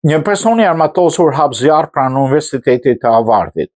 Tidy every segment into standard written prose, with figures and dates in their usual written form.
Një person i armatosur hap zjarr pranë Universitetit të Harvardit.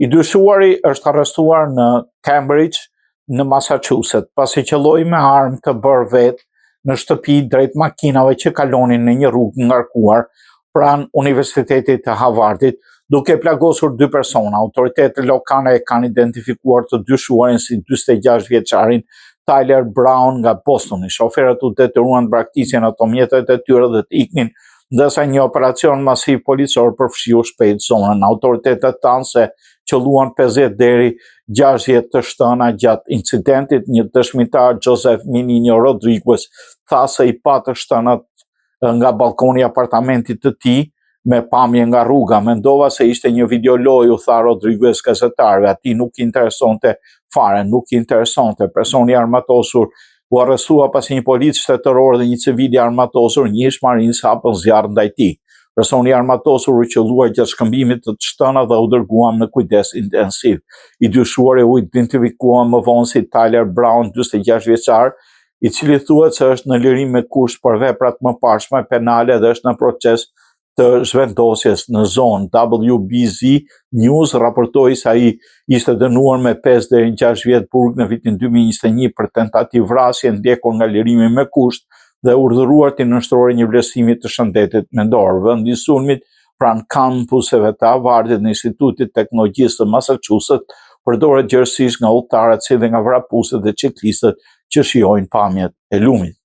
I dyshuari është arrestuar në Cambridge, në Massachusetts, pasi qelloi me armë të bërë vetë në shtëpi drejt makinave që kalonin në një rrugë ngarkuar pranë Universitetit të Harvardit, duke plagosur 2 persona. Autoritetet lokale e kanë identifikuar të dyshuarin si 46 vjeçarin Tyler Brown nga Bostoni. Shoferët u detyruan të braktisjen ato mjetet e tyre dhe të iknin, ndërsa një operacion masiv policor përfshiu shpejt zonën. Autoritetet thanë se qelluan 50 deri 60 të shtëna gjatë incidentit. Një dëshmitar, Joseph Mininho Rodriguez, tha se i pa të shtënat nga balkoni i apartamentit të tij me pamje nga rruga. Mendova se ishte një videolojë, u tha Rodriguez gazetarëve. Atij nuk i interesonte fare, nuk i interesonte. Personi i armatosur u arrestua pasi një policë shtetëror dhe një civil i armatosur, një ish-marinës, hapën zjarr ndaj tij. Personi i armatosur u qellua gjatë shkëmbimit të shtëna dhe u dërguam në kujdes intensiv. I dyshuari u identifikua më vonë si Tyler Brown, 46 vjeçar, i cili thuhet se është në lirim me kusht për veprat më parshme penale dhe është në proces të zhvendosjes në zonë. WBZ News raportoi se ai ishte dënuar me 5 deri në 6 vjet burg në vitin 2021 për tentativë vrasje ndjekur nga lirimi me kusht dhe urdhëruar të nënshtrohej një vlerësimi të shëndetit mendor. Vendi i sulmit pranë kampuseve të Harvardit në Institutit të Teknologjisë të Massachusetts përdoret gjerësisht nga udhëtarët si dhe nga vrapusët dhe ciklistët që shijojnë pamjet e lumit.